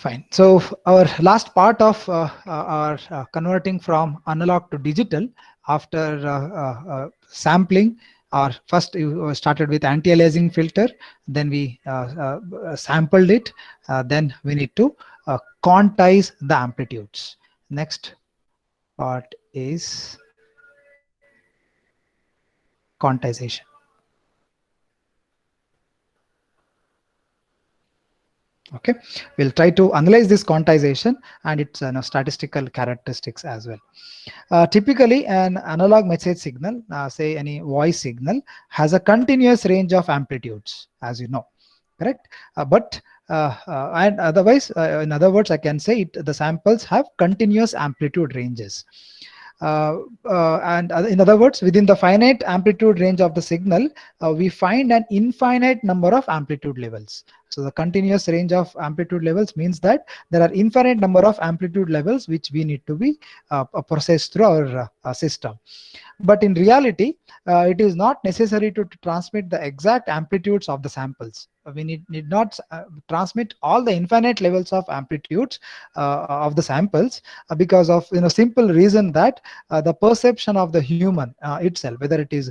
Fine. So our last part of our converting from analog to digital after sampling, or first you started with anti-aliasing filter, then we sampled it, then we need to quantize the amplitudes. Next part is quantization. Okay, we'll try to analyze this quantization and its statistical characteristics as well. Typically, an analog message signal, say any voice signal, has a continuous range of amplitudes, as you know, correct? And otherwise, in other words, I can say the samples have continuous amplitude ranges. In other words, within the finite amplitude range of the signal, we find an infinite number of amplitude levels. So the continuous range of amplitude levels means that there are infinite number of amplitude levels which we need to be processed through our system. But in reality, it is not necessary to transmit the exact amplitudes of the samples. We need not transmit all the infinite levels of amplitudes of the samples, because of simple reason that the perception of the human itself, whether it is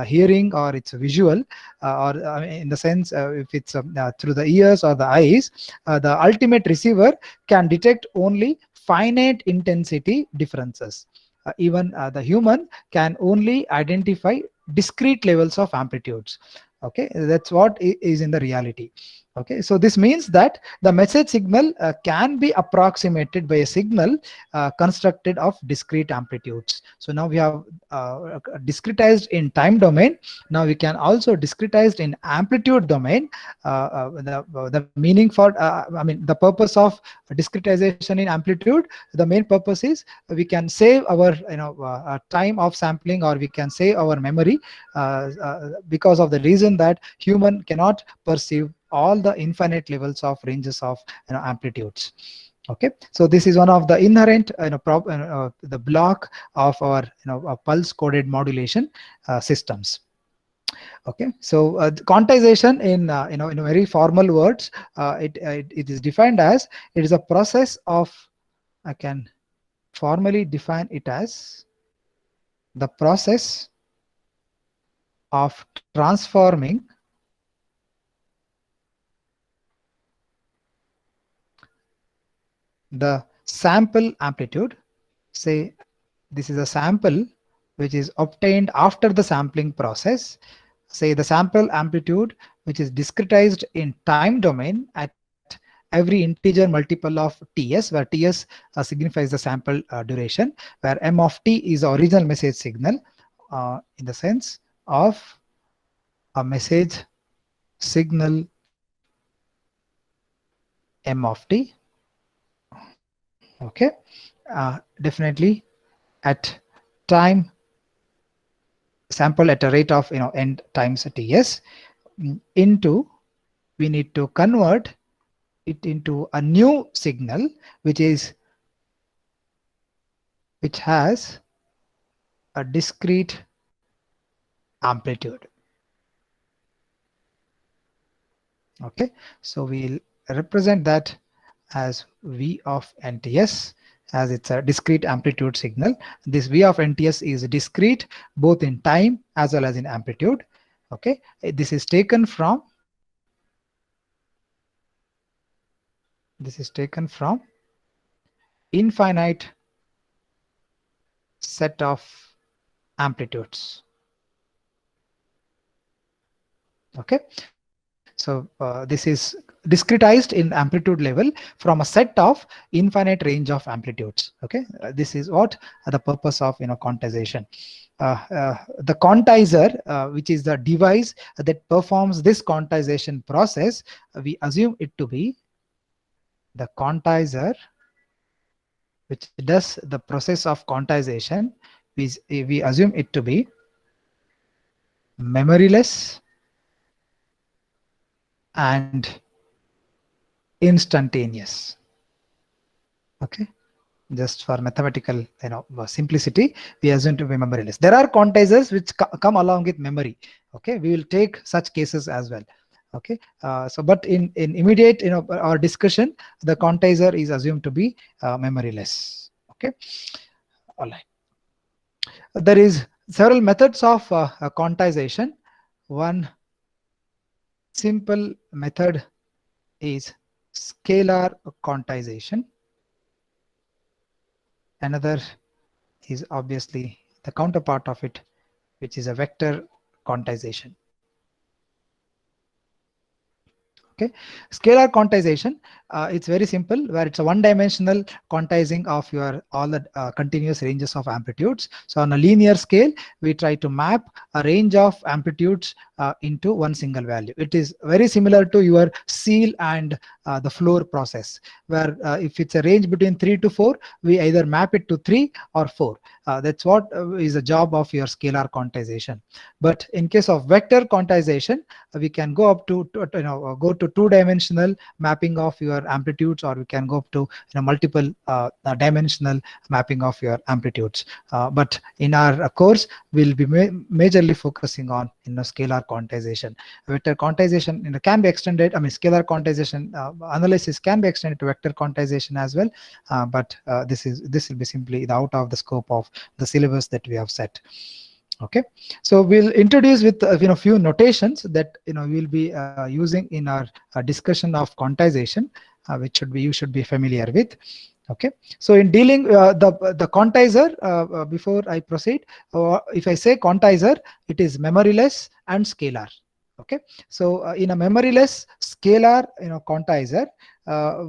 hearing or it's visual, or in the sense if it's through the ears or the eyes, the ultimate receiver can detect only finite intensity differences. Even the human can only identify discrete levels of amplitudes. Okay, that's what is in the reality. Okay, so this means that the message signal can be approximated by a signal constructed of discrete amplitudes. So now we have discretized in time domain. Now we can also discretized in amplitude domain. The meaning for the purpose of discretization in amplitude, the main purpose is we can save our time of sampling, or we can save our memory, because of the reason that human cannot perceive all the infinite levels of ranges of amplitudes. Okay, so this is one of the inherent the block of our pulse coded modulation systems. Okay, so quantization in in very formal words, it is defined as, it is a process of, I can formally define it as the process of transforming the sample amplitude. Say this is a sample which is obtained after the sampling process. Say the sample amplitude which is discretized in time domain at every integer multiple of ts, where ts signifies the sample duration, where m of t is the original message signal, in the sense of a message signal m of t. Okay, definitely at time sample at a rate of n times ts, into, we need to convert it into a new signal which has a discrete amplitude. Okay, so we'll represent that as V of NTS, as it's a discrete amplitude signal. This V of NTS is discrete both in time as well as in amplitude. Okay, this is taken from infinite set of amplitudes. Okay, so this is discretized in amplitude level from a set of infinite range of amplitudes. Okay, this is what the purpose of quantization. The quantizer, which is the device that performs this quantization process, we assume it to be the quantizer which does the process of quantization. We assume it to be memoryless and instantaneous. Okay, just for mathematical simplicity, we assume to be memoryless. There are quantizers which come along with memory. Okay, we will take such cases as well. Okay, so but in immediate our discussion, the quantizer is assumed to be memoryless. Okay, all right. There is several methods of quantization. One simple method is scalar quantization. Another is obviously the counterpart of it, which is a vector quantization. Okay, scalar quantization, it's very simple, where it's a one-dimensional quantizing of your all the continuous ranges of amplitudes. So on a linear scale, we try to map a range of amplitudes into one single value. It is very similar to your seal and the floor process, where if it's a range between 3 to 4, we either map it to 3 or 4. That's what is the job of your scalar quantization. But in case of vector quantization, we can go up to go to two-dimensional mapping of your amplitudes, or we can go up to multiple dimensional mapping of your amplitudes. But in our course, we'll be majorly focusing on scalar quantization. Vector quantization can be extended. I mean, scalar quantization analysis can be extended to vector quantization as well. But this will be simply out of the scope of the syllabus that we have set. Okay, so we'll introduce with few notations that we'll be using in our discussion of quantization, which you should be familiar with. Okay, so in dealing the quantizer, before I proceed, if I say quantizer, it is memoryless and scalar. Okay, so in a memoryless scalar quantizer,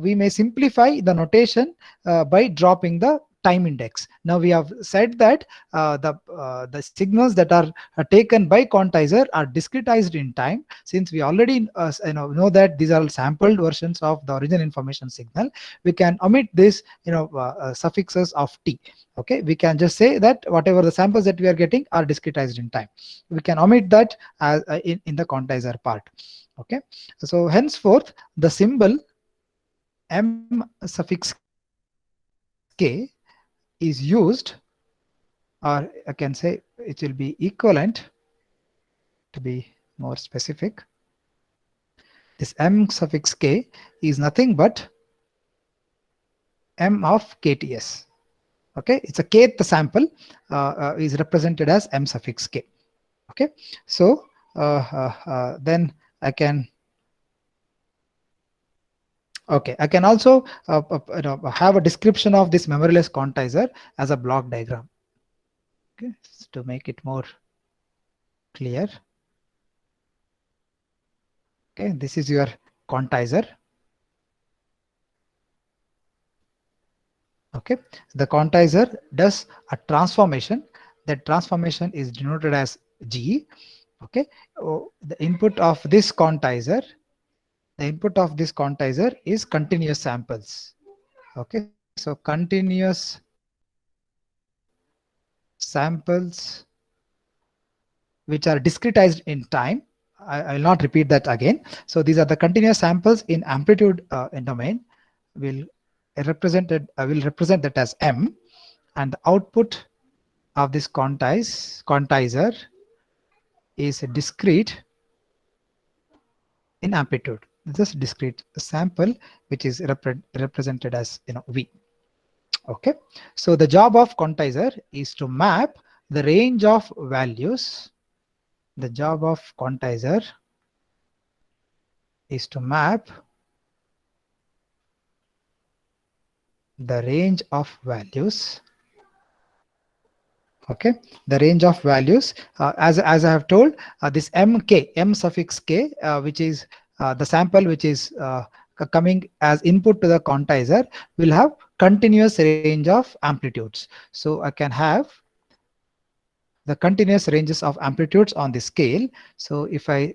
we may simplify the notation by dropping the time index. Now we have said that the signals that are taken by quantizer are discretized in time. Since we already know that these are sampled versions of the original information signal, we can omit this suffixes of t. Okay, we can just say that whatever the samples that we are getting are discretized in time. We can omit that as in the quantizer part. Okay, so henceforth the symbol m suffix k is used, or I can say it will be equivalent, to be more specific. This m suffix k is nothing but m of kts. Okay, it's a kth sample is represented as m suffix k. Okay, so then I can I can also have a description of this memoryless quantizer as a block diagram. Okay, to make it more clear. Okay, this is your quantizer. Okay, the quantizer does a transformation. That transformation is denoted as G. Okay, the input of this quantizer, is continuous samples. Okay, so continuous samples which are discretized in time. I will not repeat that again. So these are the continuous samples in amplitude domain. Will represent that as m, and the output of this quantizer is discrete in amplitude. This is discrete sample which is represented as v. Okay, so the job of quantizer is to map the range of values. The job of quantizer is to map the range of values. Okay, the range of values, as I have told, this m suffix k, which is the sample which is coming as input to the quantizer, will have continuous range of amplitudes. So I can have the continuous ranges of amplitudes on the scale. So if I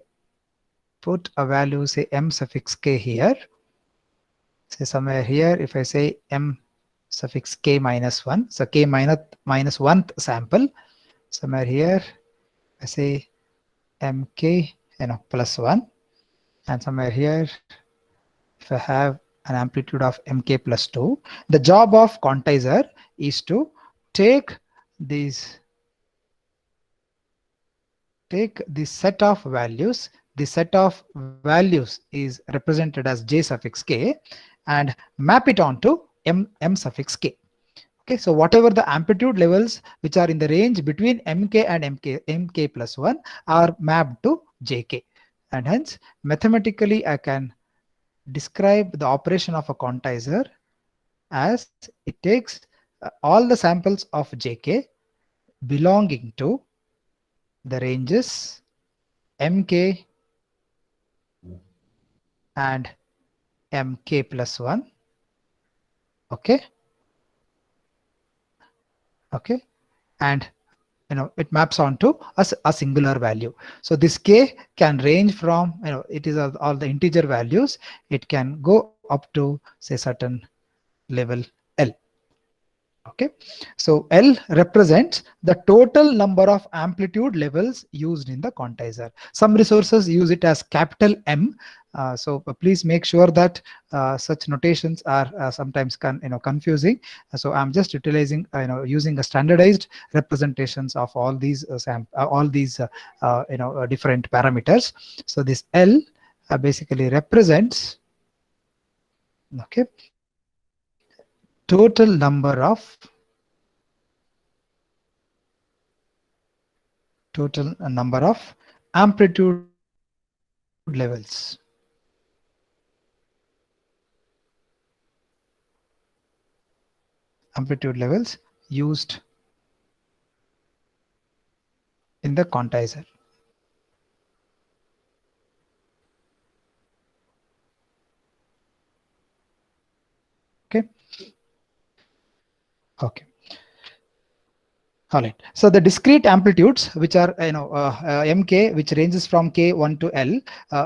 put a value, say m suffix k here, say somewhere here, if I say m suffix k minus 1, so k minus 1th sample, somewhere here I say mk plus 1, and somewhere here if I have an amplitude of mk plus 2, the job of quantizer is to take this set of values the set of values is represented as j suffix k and map it onto m suffix k. Okay, so whatever the amplitude levels which are in the range between mk and mk plus 1 are mapped to jk, and hence mathematically I can describe the operation of a quantizer as it takes all the samples of jk belonging to the ranges mk and mk plus 1. Okay, okay, and it maps onto a singular value. So this k can range from, it is all the integer values. It can go up to say certain level L. Okay, so L represents the total number of amplitude levels used in the quantizer. Some resources use it as capital M. So please make sure that such notations are sometimes confusing. So I'm just utilizing using a standardized representations of all these different parameters. So this L basically represents, okay, total number of amplitude levels. Amplitude levels used in the quantizer. Okay. Okay. All right. So the discrete amplitudes, which are mk, which ranges from k1 to L,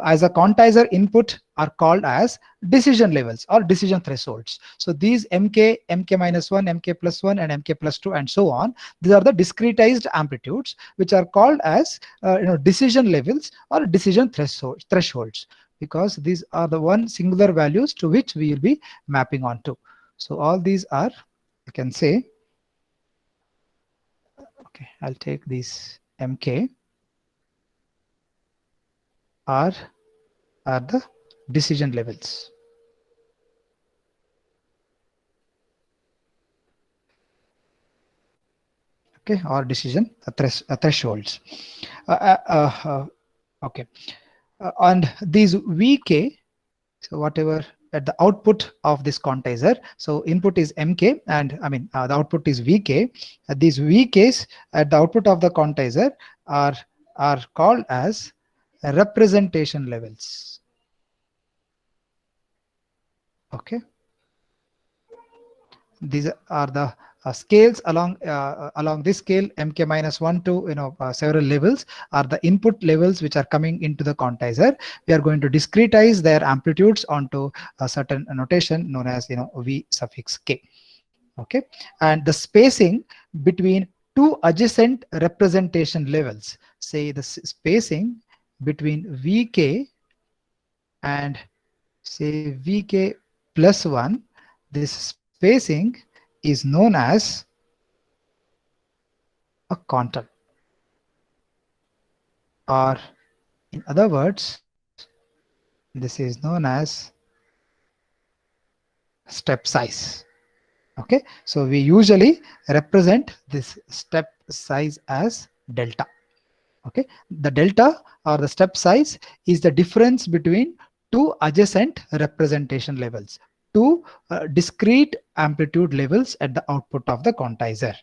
as a quantizer input, are called as decision levels or decision thresholds. So these mk, mk minus 1, mk plus 1, and mk plus 2, and so on. These are the discretized amplitudes, which are called as decision levels or decision thresholds, because these are the one singular values to which we will be mapping onto. So all these are, you can say, okay, I'll take these mk are the decision levels. Okay, or decision thresholds. Okay, and these vk, so whatever at the output of this quantizer, so input is mk and the output is vk. These vk's at the output of the quantizer are called as representation levels. Okay, these are the scales along this scale, mk minus 1 to several levels are the input levels which are coming into the quantizer. We are going to discretize their amplitudes onto a certain notation known as v suffix k. Okay, and the spacing between two adjacent representation levels, say the spacing between vk and say vk plus 1, this spacing is known as a quantum, or in other words, this is known as step size. Okay, so we usually represent this step size as delta. Okay, the delta or the step size is the difference between two adjacent representation levels, two discrete amplitude levels at the output of the quantizer.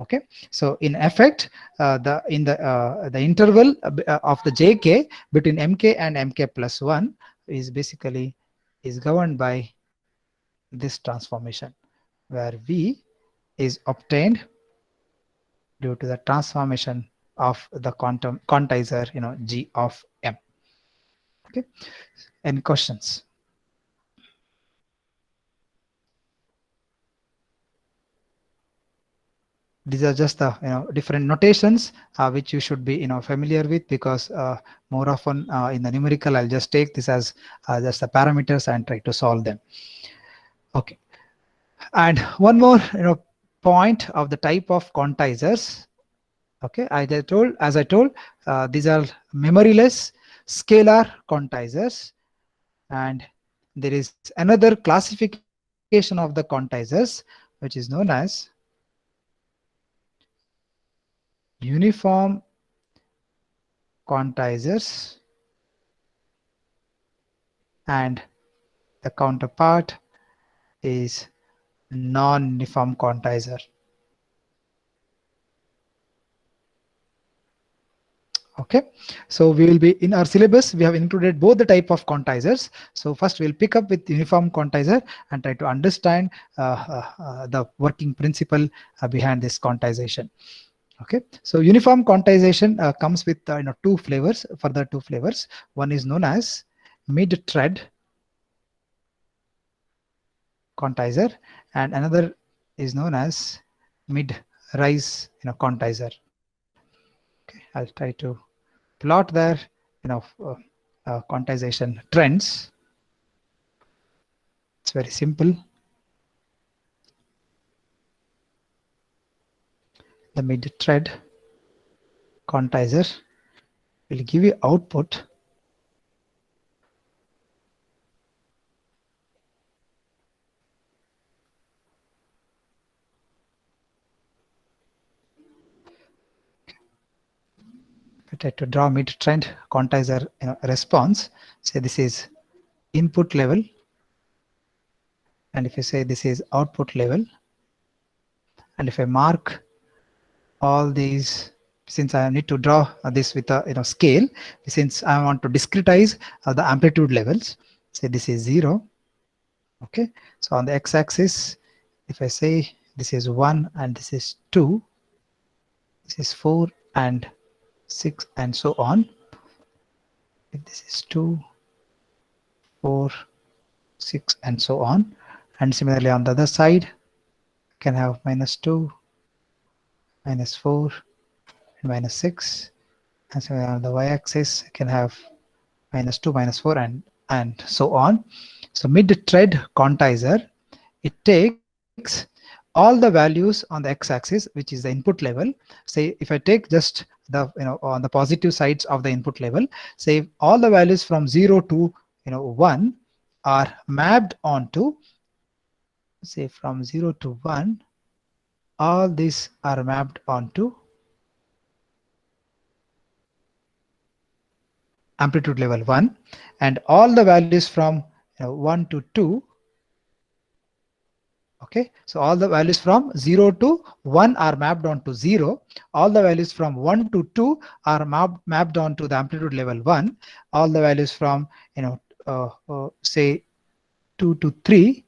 Okay, so in effect, the interval of the jk between mk and mk plus 1 is basically governed by this transformation, where v is obtained due to the transformation of the quantizer g of m. Okay, any questions? These are just the different notations which you should be familiar with, because more often in the numerical I'll just take this as just the parameters and try to solve them. Okay, and one more point of the type of quantizers. Okay, as I told, these are memoryless. scalar quantizers, and there is another classification of the quantizers which is known as uniform quantizers, and the counterpart is non-uniform quantizer. Okay, so we will be in our syllabus, we have included both the type of quantizers. So first we'll pick up with uniform quantizer and try to understand the working principle behind this quantization. Okay, so uniform quantization comes with two flavors, further two flavors. One is known as mid-thread quantizer, and another is known as mid-rise quantizer. Okay, I'll try to plot there quantization trends. It's very simple. The mid-thread quantizer will give you output I try to draw mid-trend quantizer response. Say this is input level, and if you say this is output level, and if I mark all these, since I need to draw this with a scale, since I want to discretize the amplitude levels, say this is 0. Okay, so on the x-axis, if I say this is 1 and this is 2, this is 4 and 6 and so on. If this is 2, 4, 6 and so on, and similarly on the other side can have -2, -4 and -6, and so on the y-axis can have -2, -4 and so on. So mid-thread quantizer, it takes all the values on the x-axis, which is the input level. Say if I take just the on the positive sides of the input level, say all the values from 0 to 1 are mapped onto, say from 0 to 1, all these are mapped onto amplitude level 1, and all the values from 1 to 2. Okay, so all the values from 0 to 1 are mapped onto 0. All the values from 1 to 2 are mapped onto the amplitude level 1. All the values from say 2 to 3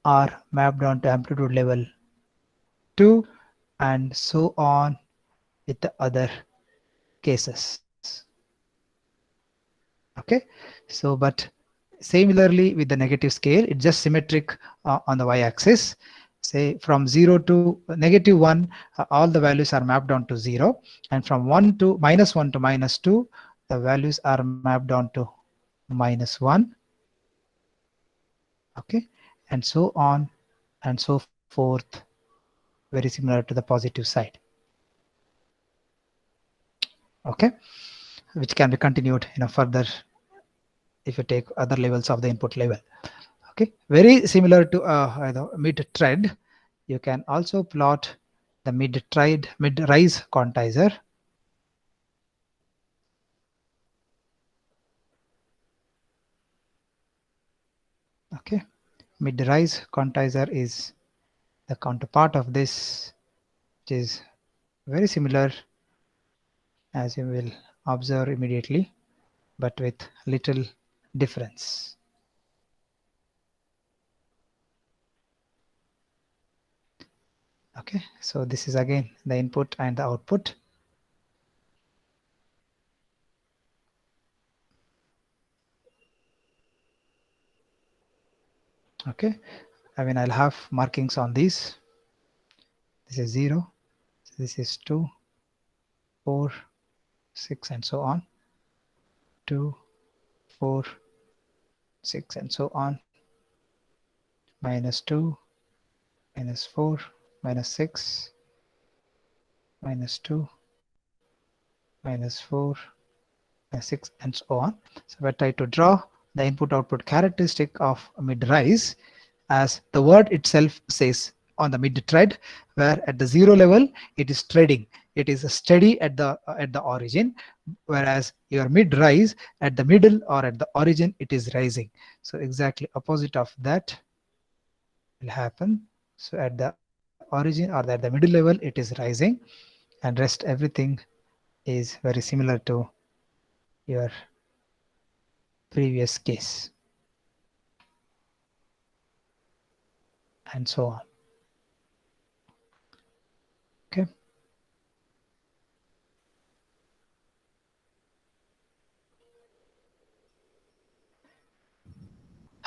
are mapped onto amplitude level 2, and so on with the other cases. Okay, so but similarly with the negative scale, it's just symmetric on the y-axis. Say from 0 to -1, all the values are mapped onto 0, and from -1 to -2, the values are mapped onto -1. Okay, and so on and so forth, very similar to the positive side. Okay, which can be continued further if you take other levels of the input level. Okay, very similar to mid-thread. You can also plot the mid-rise quantizer. Okay, mid-rise quantizer is the counterpart of this, which is very similar, as you will observe immediately, but with little difference. Okay, so this is again the input and the output. Okay, I mean I'll have markings on these. This is 0, this is 2, 4, 6 and so on, 2, 4, 6 and so on, -2, -4, -6, -2, -4, 6 and so on. So we try to draw the input output characteristic of mid rise, as the word itself says, on the mid thread, where at the 0 level it is threading, it is steady at the origin, whereas your mid rise at the middle or at the origin it is rising. So exactly opposite of that will happen. So at the origin or at the middle level it is rising, and rest everything is very similar to your previous case, and so on. Okay.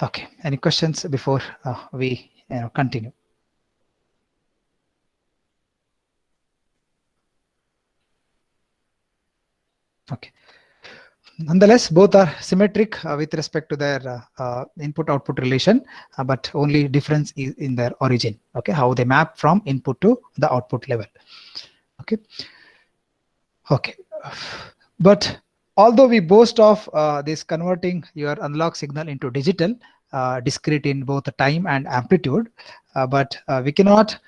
Okay. Any questions before we continue? Okay. Nonetheless, both are symmetric with respect to their input-output relation, but only difference is in their origin. Okay, how they map from input to the output level. Okay. Okay. But although we boast of this converting your analog signal into digital, discrete in both time and amplitude, but we cannot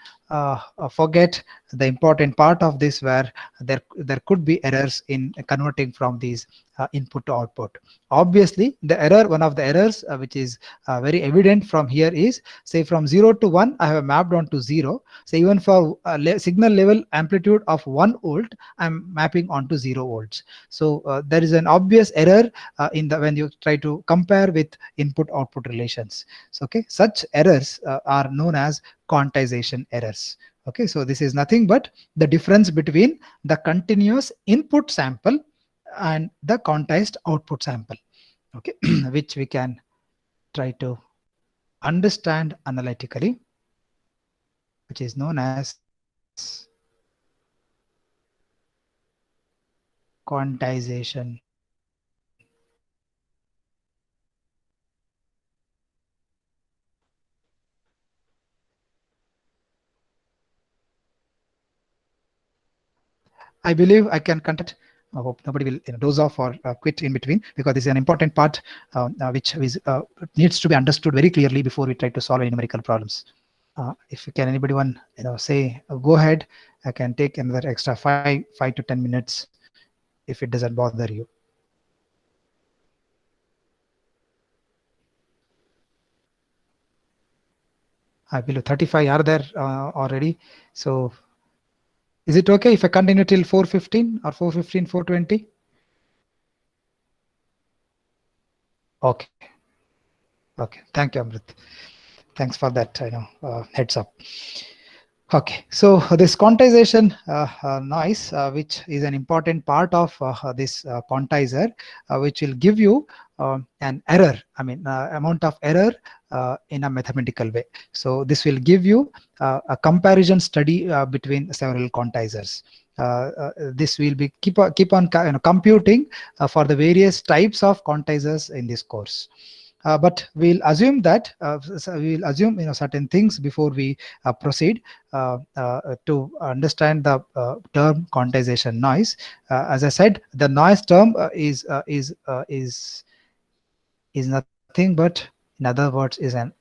forget the important part of this, where there could be errors in converting from these input to output. Obviously, the error, one of the errors which is very evident from here is, say from 0 to 1, I have mapped on to 0. So even for signal level amplitude of 1 volt, I'm mapping onto 0 volts. So there is an obvious error in the when you try to compare with input output relations. So okay, such errors are known as quantization errors. Okay, so this is nothing but the difference between the continuous input sample and the quantized output sample. Okay, which we can try to understand analytically, which is known as quantization I believe I can contact. I hope nobody will doze off or quit in between, because this is an important part which is, needs to be understood very clearly before we try to solve any numerical problems. If you can, anybody one say go ahead, I can take another extra 5 to 10 minutes if it doesn't bother you. I believe 35 are there already. So is it okay if I continue till 4:15 or 4:15, 4:20? Okay. Okay. Thank you, Amrit. Thanks for that heads up. Okay, so this quantization noise, which is an important part of this quantizer, which will give you an error, I mean amount of error in a mathematical way. So this will give you a comparison study between several quantizers. This will be keep on computing for the various types of quantizers in this course. But we'll assume that so we'll assume certain things before we proceed to understand the term quantization noise. As I said, the noise term is nothing but, in other words, is an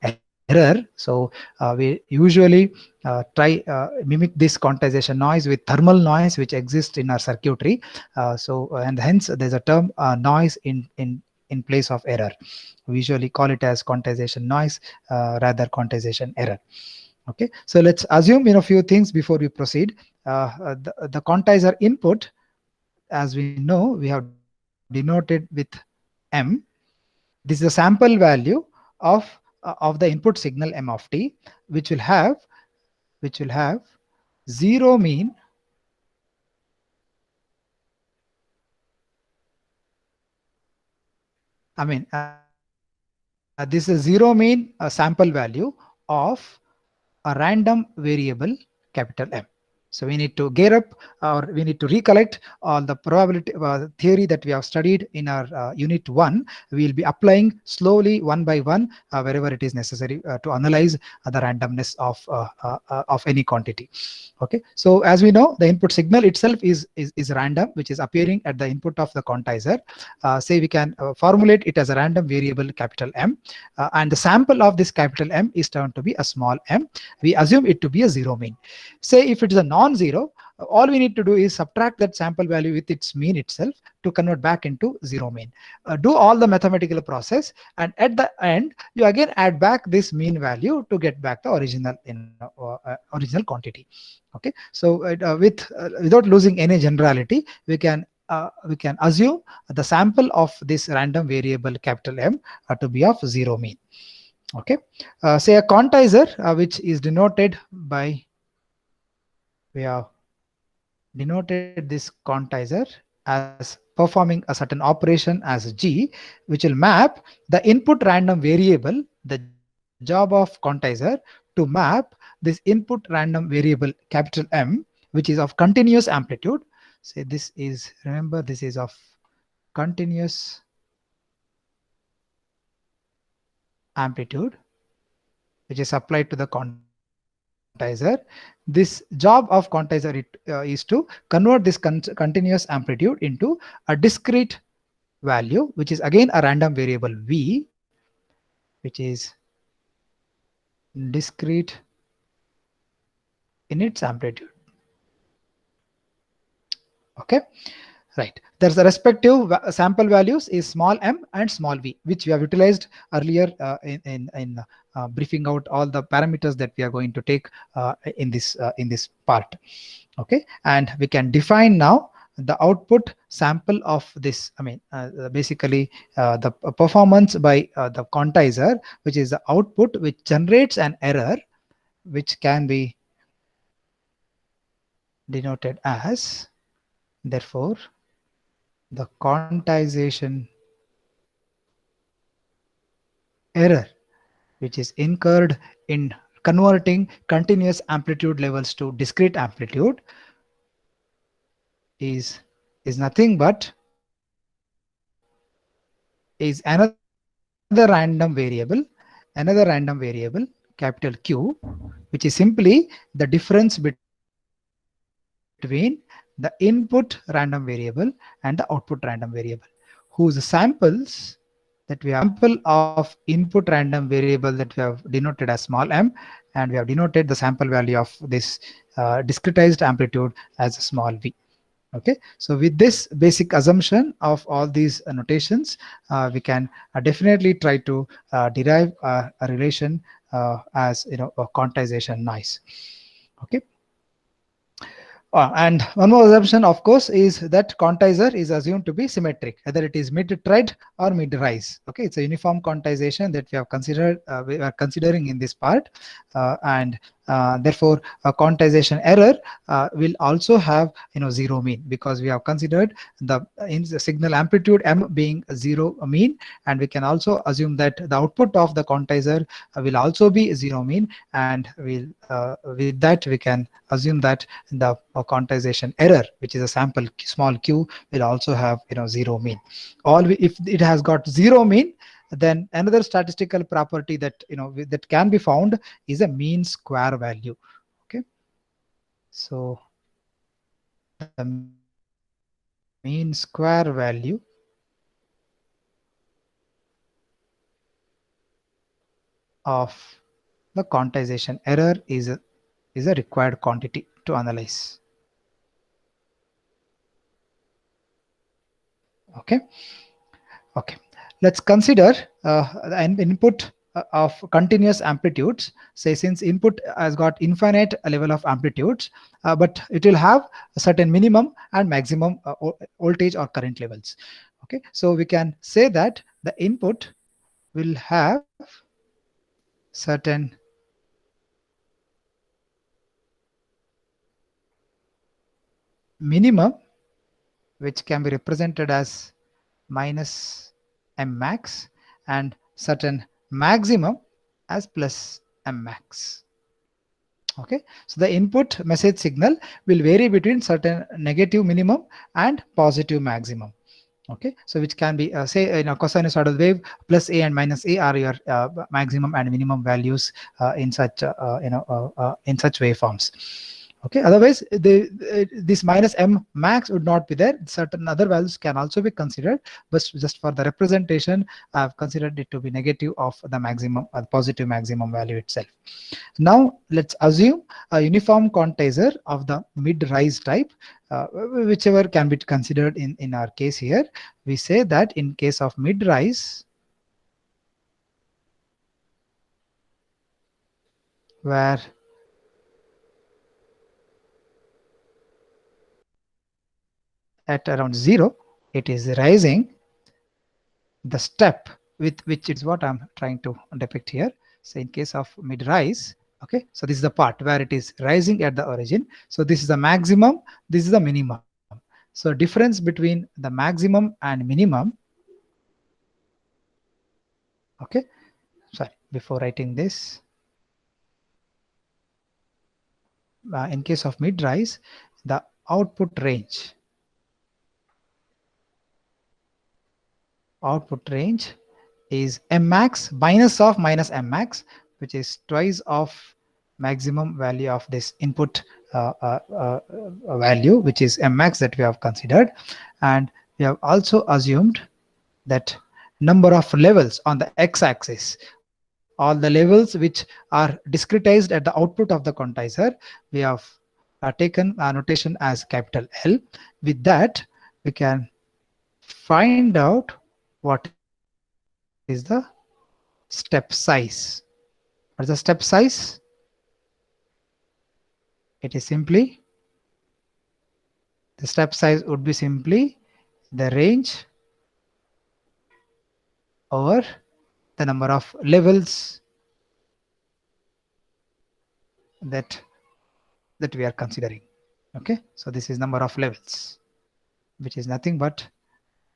error. So we usually try mimic this quantization noise with thermal noise which exists in our circuitry. And hence there's a term noise in place of error. We usually call it as quantization noise rather quantization error. Okay, so let's assume a few things before we proceed. The quantizer input, as we know, we have denoted with M. This is the sample value of the input signal M of t, which will have 0 mean, I mean this is 0 mean sample value of a random variable capital M. So we need to gear up, or we need to recollect all the probability theory that we have studied in our unit 1. We will be applying slowly one by one wherever it is necessary to analyze the randomness of any quantity. Okay, so as we know, the input signal itself is random, which is appearing at the input of the quantizer. Say we can formulate it as a random variable capital M, and the sample of this capital M is turned to be a small m. We assume it to be a zero mean. Say if it is a non-zero, all we need to do is subtract that sample value with its mean itself to convert back into zero mean. Do all the mathematical process, and at the end you again add back this mean value to get back the original original quantity. Okay, so without losing any generality, we can assume the sample of this random variable capital M to be of zero mean. Okay, say a quantizer which is denoted by, we have denoted this quantizer as performing a certain operation as G, which will map the input random variable, the job of quantizer, to map this input random variable capital M, which is of continuous amplitude. Say this is, remember, this is of continuous amplitude, which is applied to the quantizer. This job of quantizer is to convert this continuous amplitude into a discrete value, which is again a random variable V, which is discrete in its amplitude. Okay, right. There's a respective sample values is small m and small v, which we have utilized earlier in briefing out all the parameters that we are going to take in this part. Okay, and we can define now the output sample of this. I mean, basically the performance by the quantizer, which is the output which generates an error, which can be denoted as, therefore, the quantization error which is incurred in converting continuous amplitude levels to discrete amplitude is nothing but is another random variable capital Q, which is simply the difference between the input random variable and the output random variable, whose samples that we have, sample of input random variable that we have denoted as small m, and we have denoted the sample value of this discretized amplitude as a small v. Okay, so with this basic assumption of all these notations, we can definitely try to derive a relation as a quantization noise. Okay. And one more assumption, of course, is that quantizer is assumed to be symmetric, whether it is mid-tread or mid-rise. Okay, it's a uniform quantization that we have considered. We are considering in this part, and therefore, a quantization error will also have zero mean, because we have considered the signal amplitude m being zero mean, and we can also assume that the output of the quantizer will also be zero mean, and with that we can assume that the quantization error, which is a sample small q, will also have zero mean. If it has got zero mean, then another statistical property that that can be found is a mean square value. Okay, so the mean square value of the quantization error is a required quantity to analyze. Okay, let's consider an input of continuous amplitudes. Say, since input has got infinite level of amplitudes, but it will have a certain minimum and maximum voltage or current levels. Okay, so we can say that the input will have certain minimum, which can be represented as minus m max, and certain maximum as plus m max. Okay, so the input message signal will vary between certain negative minimum and positive maximum. Okay, so which can be say cosinusoidal wave plus a and minus a are your maximum and minimum values in such in such waveforms. Okay, otherwise this minus m max would not be there. Certain other values can also be considered, but just for the representation I've considered it to be negative of the maximum or positive maximum value itself. Now let's assume a uniform quantizer of the mid-rise type, whichever can be considered in our case here. We say that in case of mid-rise, where at around 0, it is rising, the step with which is what I'm trying to depict here. So in case of mid-rise, okay, so this is the part where it is rising at the origin. So this is the maximum, this is the minimum. So difference between the maximum and minimum, okay, sorry, before writing this, in case of mid-rise, the output range is m max minus of minus m max, which is twice of maximum value of this input value, which is m max that we have considered. And we have also assumed that number of levels on the x-axis, all the levels which are discretized at the output of the quantizer, we have taken a notation as capital L. With that, we can find out what is the step size. What is the step size? It is simply, the step size would be simply the range over the number of levels that we are considering. Okay, so this is number of levels, which is nothing but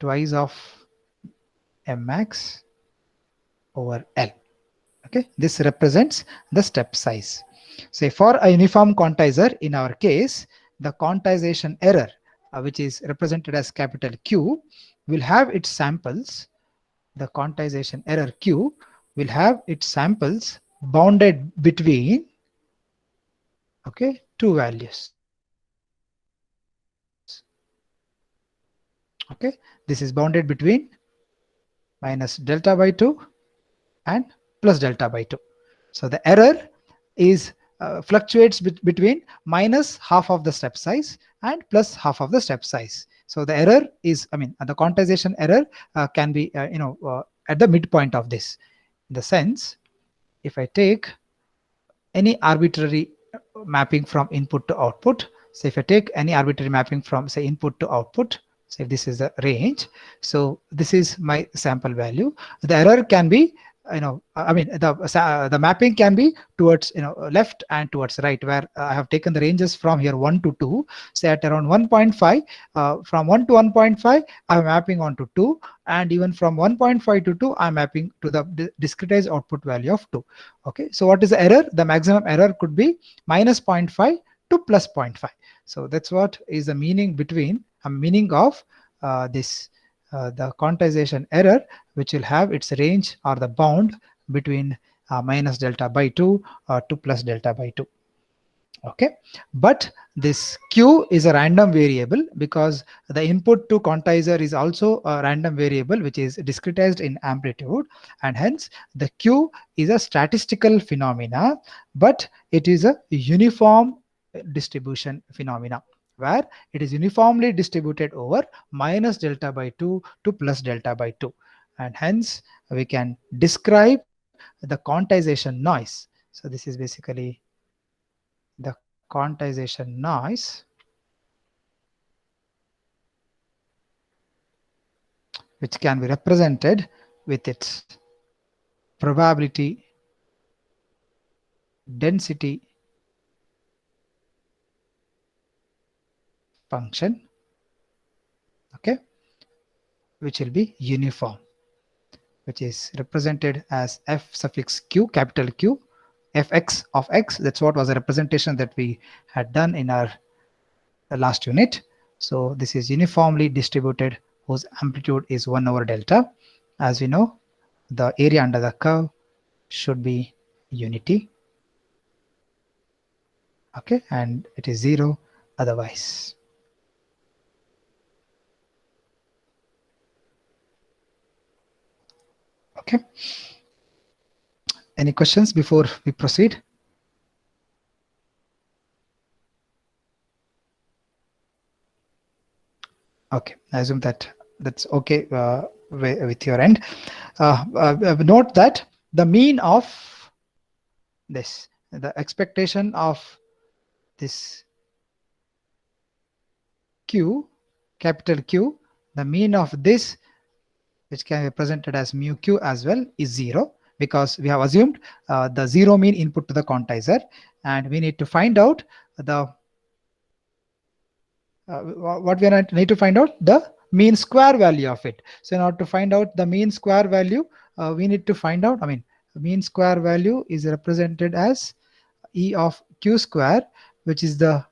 twice of m max over L. Okay, this represents the step size. Say for a uniform quantizer, in our case, the quantization error, which is represented as capital Q, will have its samples. The quantization error Q will have its samples bounded between, okay, two values. Okay, this is bounded between minus delta by 2 and plus delta by 2. So the error is fluctuates between minus half of the step size and plus half of the step size. So the error is, I mean, the quantization error can be at the midpoint of this. In the sense, if I take any arbitrary mapping from input to output, so if I take any arbitrary mapping from, say, input to output, say this is the range, so this is my sample value. The error can be, I mean, the mapping can be towards, left and towards right, where I have taken the ranges from here 1 to 2. Say at around 1.5, from 1 to 1.5, I'm mapping onto 2, and even from 1.5 to 2, I'm mapping to the discretized output value of 2. Okay, so what is the error? The maximum error could be minus 0.5 to plus 0.5. So that's what is the meaning between meaning of this the quantization error, which will have its range or the bound between minus delta by 2 to plus delta by 2. Okay, but this Q is a random variable because the input to quantizer is also a random variable which is discretized in amplitude, and hence the Q is a statistical phenomena, but it is a uniform distribution phenomena, where it is uniformly distributed over minus delta by 2 to plus delta by 2, and hence we can describe the quantization noise. So this is basically the quantization noise, which can be represented with its probability density function, okay, which will be uniform, which is represented as f suffix q, capital Q, fx of x. That's what was a representation that we had done in our last unit. So this is uniformly distributed whose amplitude is 1 over delta. As we know, the area under the curve should be unity. Okay, and it is 0 otherwise. Okay. Any questions before we proceed? Okay, I assume that that's okay with your end. Note that the mean of this, the expectation of this Q, capital Q, the mean of this, which can be represented as mu Q as well, is 0, because we have assumed the 0 mean input to the quantizer, and we need to find out the what we need to find out the mean square value of it. So in order to find out the mean square value, we need to find out, mean square value is represented as E of Q square, which is the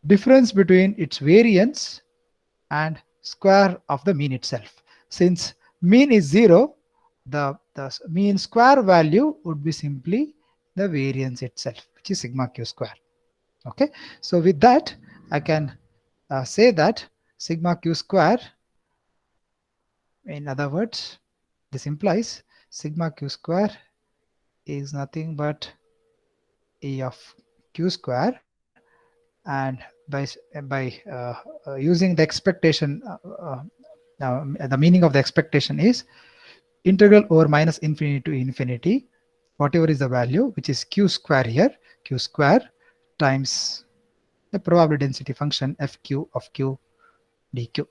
difference between its variance and square of the mean itself. Since mean is 0, the mean square value would be simply the variance itself, which is sigma Q square. Okay, so with that I can say that sigma Q square, in other words, this implies sigma Q square is nothing but E of Q square, and by using the expectation, the meaning of the expectation is integral over minus infinity to infinity, whatever is the value, which is Q square here, Q square times the probability density function fq of q dq.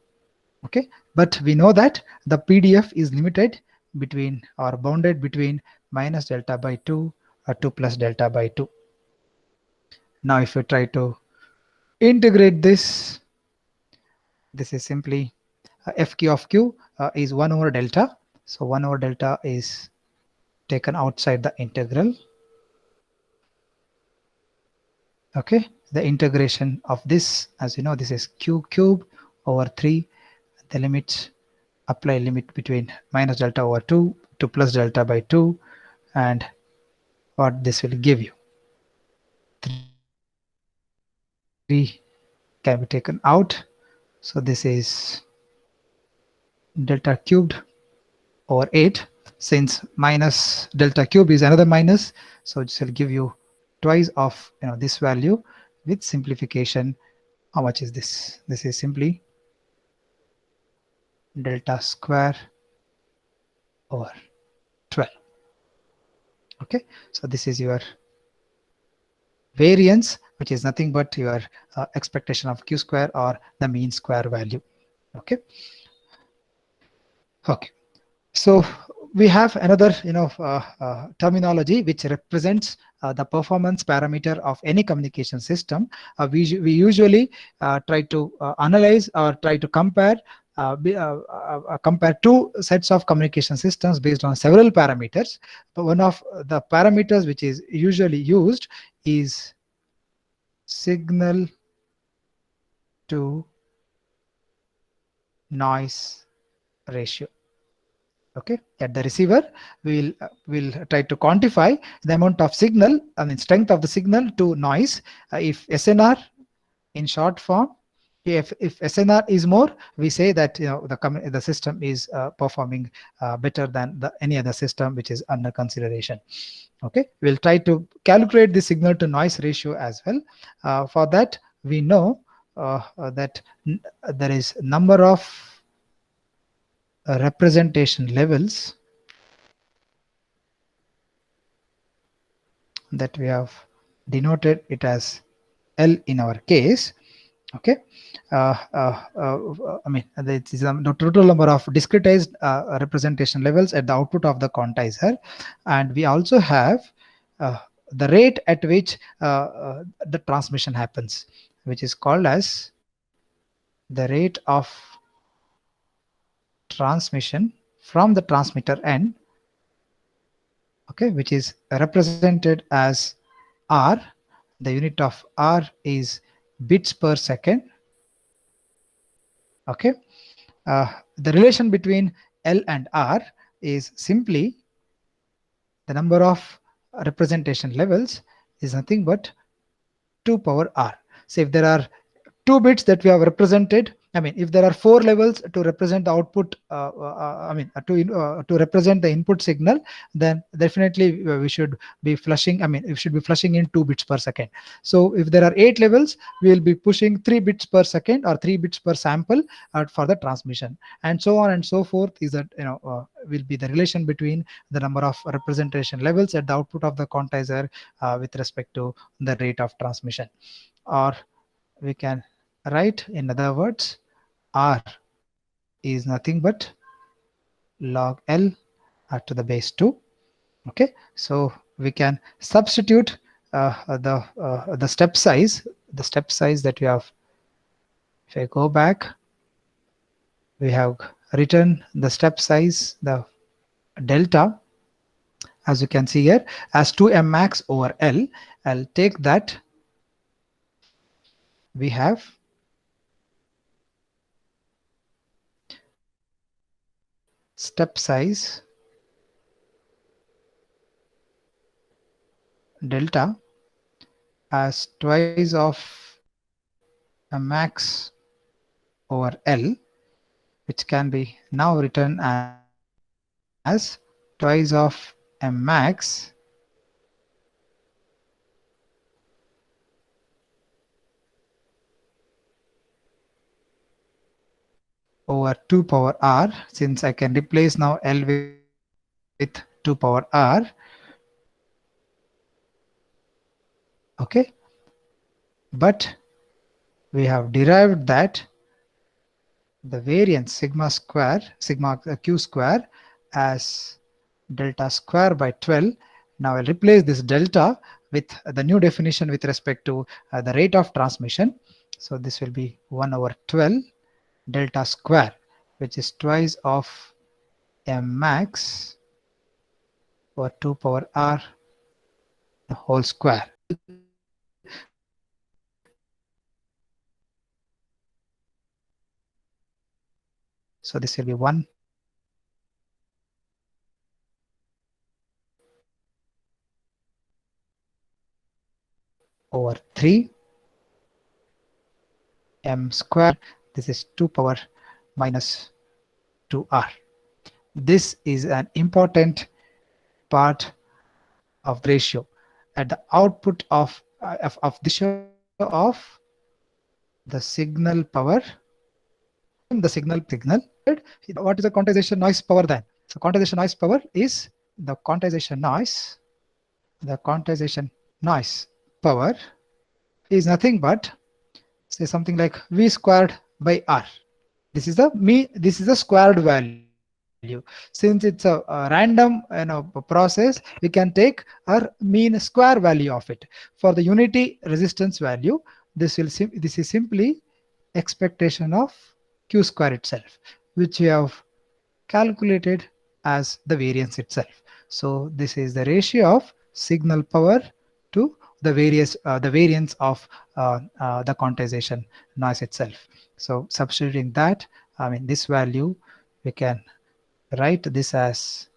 Okay, but we know that the PDF is limited between or bounded between minus delta by 2 or 2 plus delta by 2. Now if you try to integrate this, this is simply fq of q is 1 over delta. So 1 over delta is taken outside the integral. Okay, the integration of this, as you know, this is q cube over 3. The limits apply limit between minus delta over 2 to plus delta by 2, and what this will give you, 3 can be taken out. So this is delta cubed over 8. Since minus delta cube is another minus, so this will give you twice of this value. With simplification, how much is this? This is simply delta square over 12. Okay, so this is your variance, which is nothing but your expectation of Q square or the mean square value. Okay. Okay. So we have another terminology which represents the performance parameter of any communication system. We usually try to analyze or try to compare compare two sets of communication systems based on several parameters. But one of the parameters which is usually used is signal to noise ratio. Okay, at the receiver we'll try to quantify the amount of signal, strength of the signal to noise. If SNR in short form, if SNR is more, we say that the system is performing better than any other system which is under consideration. Okay, we'll try to calculate the signal to noise ratio as well. For that, we know that there is number of representation levels that we have denoted it as L in our case. Okay, this is the total number of discretized representation levels at the output of the quantizer, and we also have the rate at which the transmission happens, which is called as the rate of transmission from the transmitter end okay, which is represented as R. The unit of R is bits per second. Okay, the relation between L and R is simply the number of representation levels is nothing but 2 power R. So if there are 2 bits that we have represented, I mean, if there are 4 levels to represent the output, to represent the input signal, then definitely we should be flushing. I mean, it should be flushing in 2 bits per second. So if there are 8 levels, we will be pushing 3 bits per second or 3 bits per sample for the transmission, and so on and so forth. Is that will be the relation between the number of representation levels at the output of the quantizer with respect to the rate of transmission. Or we can write in other words, R is nothing but log L to the base 2. Okay, so we can substitute the step size, that we have. If I go back, we have written the step size, the delta, as you can see here, as 2m max over L. I'll take that. We have step size delta as twice of m max over L, which can be now written as twice of m max over 2 power R, since I can replace now L with 2 power R. Okay, but we have derived that the variance sigma q square as delta square by 12. Now I'll replace this delta with the new definition with respect to the rate of transmission. So this will be 1 over 12 delta square, which is twice of m max over 2 power R the whole square. So this will be 1 over 3 m square. This is 2 power minus 2R. This is an important part of the ratio at the output of the ratio of the signal power. The signal. What is the quantization noise power then? So quantization noise power is the quantization noise power is nothing but, say, something like V squared by R. This is the squared value. Since it's a random process, we can take our mean square value of it. For the unity resistance value, this is simply expectation of Q square itself, which we have calculated as the variance itself. So this is the ratio of signal power to the variance of the quantization noise itself. So substituting that, I mean, this value, we can write this as